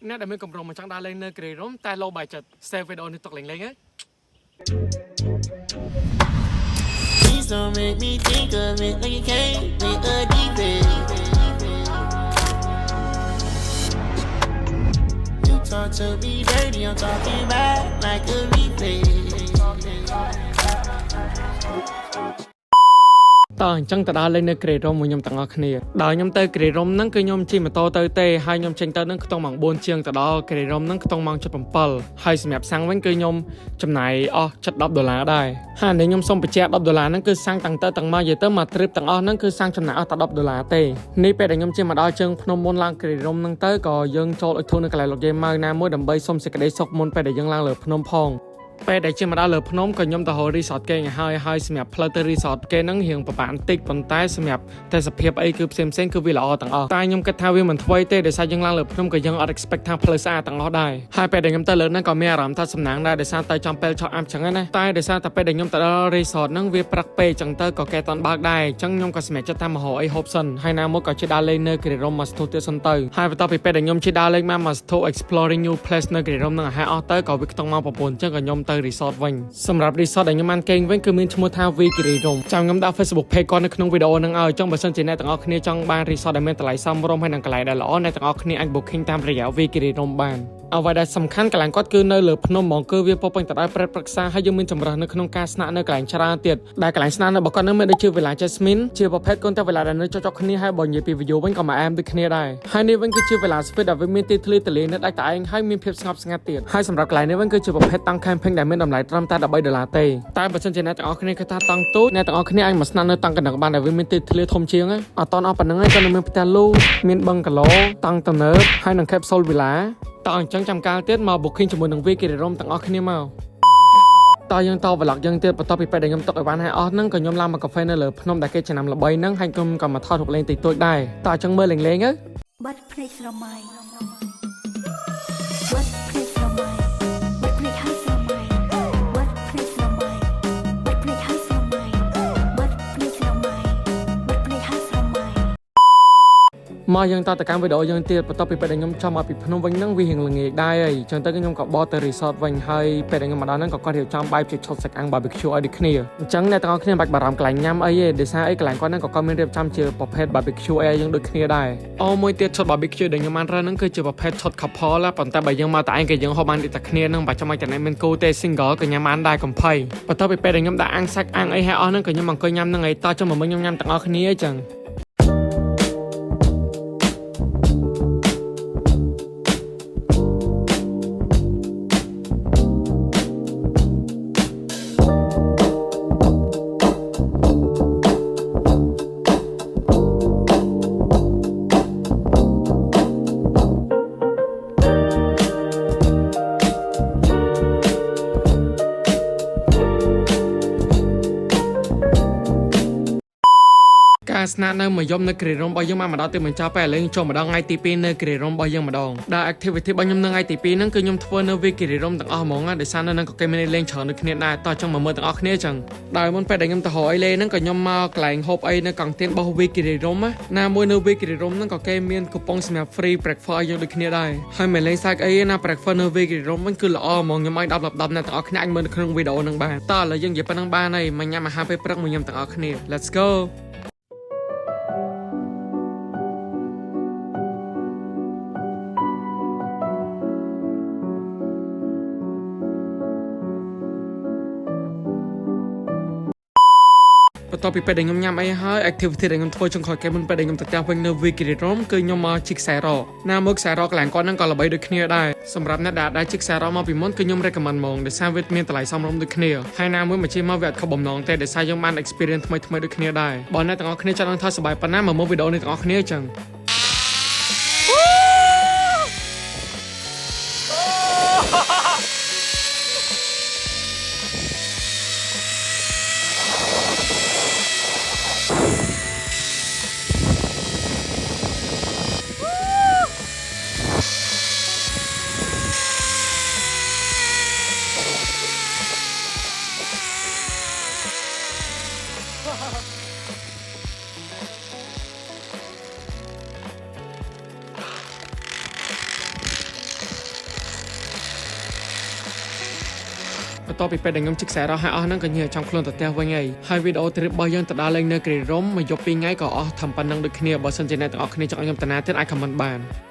អ្នកដែលមានកម្រងមកចង់ដើរលេងនៅគ្រីរ៉ុំតែលោបាយចិត្ត save វីដេអូនេះទុកលេងៗហ៎ Please don't make me think of it like you can't make a defense. You talk to me dirty, I'm talking back like a replay. តើអញ្ចឹងទៅដើរលេងនៅគ្រីរ៉ុំមួយខ្ញុំទាំងអស់គ្នាដល់ខ្ញុំទៅគ្រីរ៉ុំហ្នឹងគឺខ្ញុំជិះម៉ូតូទៅទេហើយខ្ញុំចេញទៅហ្នឹងខ្ទង់ម៉ោង4ជាងទៅដល់គ្រីរ៉ុំហ្នឹងខ្ទង់ម៉ោង7ហើយសម្រាប់សាំងវិញគឺខ្ញុំចំណាយអស់ចិត្ត$10ដែរហើយនេះខ្ញុំសុំបញ្ជាក់$10ហ្នឹងគឺសាំងតាំងទៅទាំងមកនិយាយទៅមក trip ទាំងអស់ហ្នឹងគឺសាំងចំណាយអស់តែ$10ទេនេះពេលដែលខ្ញុំជិះមកដល់ជើងភ្នំមុនឡើងគ្រីរ៉ុំហ្នឹងទៅក៏យើងចូលអុជធូននៅកន្លែងលោកយាយម៉ៅណាមួយដើម្បីសុំសេចក្តីសុខមុនពេលដែលយើងឡើងលើភ្នំផងពេលដែលជិះមកដល់លើភ្នំក៏ខ្ញុំទៅរក resort គេហើយសម្រាប់ផ្លូវទៅ resort គេហ្នឹងរៀងពិបាកបន្តិចប៉ុន្តែសម្រាប់ទេសភាពអីគឺផ្សេងៗគឺវាល្អទាំងអស់តែខ្ញុំគិតថាវាមិនថ្មីទេដោយសារយើងឡើងលើភ្នំក៏យើងអត់ expect ថាផ្លូវស្អាតទាំងអស់ដែរហើយពេលដែលខ្ញុំទៅលើហ្នឹងក៏មានអារម្មណ៍ថាសំណាងដែរដោយសារទៅចំពេលឆក់អាប់ចឹងណាតែដោយសារតែពេលដែលខ្ញុំទៅដល់ resort ហ្នឹងវាព្រឹកពេកចឹងទៅក៏គេអត់បើកដែរអញ្ចឹងខ្ញុំក៏សម្រេចចិត្តថាមករកអីហូបសិនហើយណាមួយក៏ជិះដើរលេងនៅគ្រីរ៉ុំមកស្ទុះទៀតសិនទៅហើយបន្ទាប់ពីពេលដែលខ្ញុំជិះដើរលេងមកស្ទុះ exploring new place នៅគ្រីរ៉ុំហ្នឹងអាហារអស់ទៅក៏វាខ្ទង់មក9អញ្ចឹងក៏ខ្ញុំទៅ resort វិញសម្រាប់ resort ដែលខ្ញុំបានគេងវិញគឺមានឈ្មោះថា V គ្រីរ៉ុំចាំខ្ញុំដាក់ Facebook page គាត់នៅក្នុងវីដេអូហ្នឹងឲ្យចង់បើសិនជាអ្នកទាំងអស់គ្នាចង់បាន resort ដែលមានតម្លៃសមរម្យហើយនឹងកន្លែងដែលល្អអ្នកទាំងអស់គ្នាអាច booking តាមរយៈ V គ្រីរ៉ុំបានអ្វីដែលសំខាន់កន្លែងគាត់គឺនៅលើភ្នំហ្មងគឺវាពោពេញទៅដោយព្រឹត្តិប្រឹក្សាហើយយើងមានចម្រើសនៅក្នុងការស្នាក់នៅកន្លែងច្រើនទៀតដែលកន្លែងស្នាក់នៅរបស់គាត់នឹងមានដូចជា Villa Jasmine ជាប្រភេទកូនតែ Villa ដែលនៅចុះៗគ្នាហើយបើនិយាយពី view វិញក៏មកអែមដូចគ្នាដែរហើយនេះវិញគឺជា Villa Suite ដែលវាមានទីធ្លាទន្លេនៅដាច់តែឯងហើយមានភាពស្ងប់ស្ងាត់ទៀតហើយសម្រាប់កន្លែងនេះវិញគឺជាប្រភេទតង់ camping ដែលមានតម្លៃត្រឹមតែ$13ទេតែបើសិនជាអ្នកទាំងអស់គ្នាគិតថាតង់ទូចអ្នកទាំងអស់គ្នាអាចមកស្នាក់នៅតង់កណ្ដឹងបានដែលវាមានទីធ្លាធំជាងអត់តន់អស់ប៉ុណ្្នឹងឯងក៏នៅមានផ្ទះលូមានបឹងកាឡូតង់ទំនើបហើយនឹង Capsule Villaតើអញ្ចឹងចាំកាលទៀតមក booking ជាមួយនឹង V គ្រីរ៉ុំទាំងអស់គ្នាមកតើយើងត vlog យើងទៀតបន្ទាប់ពីពេលដែលខ្ញុំទុកឲ្យបានហើយអស់ហ្នឹងក៏ខ្ញុំឡើងមកកាហ្វេនៅលើភ្នំដែលគេចំណាំល្បីហ្នឹងហើយខ្ញុំក៏មកថតរូបលេងតិចតួចដែរតើអញ្ចឹងមើលលេងៗទៅបាត់ភ្នែកស្រមៃបាត់ភ្នែកស្រមៃបាត់ភ្នែកហើយស្រមៃបាត់ភ្នែកស្រមៃបាត់ភ្នែកហើយស្រមៃបាត់ភ្នែកស្រមៃបាត់ភ្នែកហើយស្រមៃមកយើងតទៅកាន់វីដេអូយើងទៀតបន្ទាប់ពីពេលដែលខ្ញុំចំមកពីភ្នំវិញហ្នឹងវារៀងល្ងាចដែរហើយចឹងទៅខ្ញុំក៏បកទៅ resort វិញហើយពេលដែលខ្ញុំមកដល់ហ្នឹងក៏គាត់រៀបចំបាយជាឈុតសាច់អាំង barbecue ឲ្យដូចគ្នាអញ្ចឹងអ្នកទាំងអស់គ្នាមិនបាច់បារម្ភកន្លែងញ៉ាំអីទេដោយសារអីកន្លែងគាត់ហ្នឹងក៏គាត់មានរៀបចំជាប្រភេទ barbecue អីយើងដូចគ្នាដែរមួយទៀតឈុត barbecue ដែលខ្ញុំបានរើហ្នឹងគឺជាប្រភេទឈុត couple ប៉ុន្តែបើយើងមកតែឯងគេយើងហូបបានតែគ្នាហ្នឹងបើចាំឲ្យតែអ្នកមានគូទេ single ក៏ញ៉ាំបានដែរកំភៃបន្ទាប់ពីពេលដែលខ្ញុំដាក់អាំងសាច់អាំងអីហើយអស់ហ្នឹងក៏ខ្ញុំអង្គុយញ៉ាំហ្នឹងឯងតោះចាំមកខ្ញុំញ៉ាំទាំងអស់គ្នាអញ្ចឹងការស្នាក់នៅមួយយប់នៅគ្រីរ៉ុំរបស់យើងមកដល់ទីបញ្ចប់ពេលឥឡូវចូលម្ដងថ្ងៃទី2នៅគ្រីរ៉ុំរបស់យើងម្ដងដែល activity របស់ខ្ញុំនៅថ្ងៃទី2ហ្នឹងគឺខ្ញុំធ្វើនៅវីគ្រីរ៉ុំទាំងអស់ហ្មងដោយសារនៅហ្នឹងក៏គេមានលេងច្រើនដូចគ្នាដែរតោះចង់មកមើលទាំងអស់គ្នាចឹងដោយមុនពេលដែលខ្ញុំទៅរកអីលេងហ្នឹងក៏ខ្ញុំមកកន្លែងហូបអីនៅកង់ទៀនរបស់វីគ្រីរ៉ុំណាមួយនៅវីគ្រីរ៉ុំហ្នឹងក៏គេមានកំប៉ុងសម្រាប់ free breakfast ឲ្យយើងដូចគ្នាដែរហើយមិនលេងសាច់អីណា breakfast នៅវីគ្រីរ៉ុំវិញគឺល្អហ្មងខ្ញុំឲ្យ10អ្នកទាំងអស់គ្នាអាចមើលនៅក្នុងវីដេអូហ្នឹងបានតោះឥឡូវយើងនិយាយប៉ុណ្្នឹងបានហើយមកញ៉ាំអាហារពេលព្រឹកមួយខ្ញុំទាំងអស់គ្នា Let's goបន្ទាប់ពីពេលដែលខ្ញុំញ៉ាំអីហើយ activity ដែលខ្ញុំធ្វើចុងក្រោយគេមុនពេលដែលខ្ញុំទៅផ្ទះវិញនៅវីគ្រីរ៉ុំគឺខ្ញុំមកជីកខ្សែរ៉កណាមកខ្សែរ៉កកន្លែងគាត់ហ្នឹងក៏ល្បីដូចគ្នាដែរសម្រាប់អ្នកដែលជីកខ្សែរ៉កមកពីមុនគឺខ្ញុំ recommend ហ្មងដោយសារវាមានតម្លៃសមរម្យដូចគ្នាហើយណាមួយមកជិះមកវាអត់ខុសបំណងទេដោយសារយើងបាន experience ថ្មីដូចគ្នាដែរបើអ្នកទាំងអស់គ្នាចង់ដឹងថាសប្បាយប៉ុណ្ណាមកមើលវីដេអូនេះទាំងអស់គ្នាចឹង បន្ទាប់ពីពេលដែលខ្ញុំជិះខ្សែរ៉កហើយអស់ហ្នឹងក៏ញ៉ាំចាំខ្លួនទៅផ្ទះវិញហើយវីដេអូ trip របស់យើងទៅដល់លេងនៅ Great Rome មកយប់2ថ្ងៃក៏អស់ធំប៉ុណ្ណឹងដូចគ្នាបើសិនជាអ្នកទាំងអស់គ្នាចង់ឲ្យខ្ញុំតាណាទៀតអាច comment បាន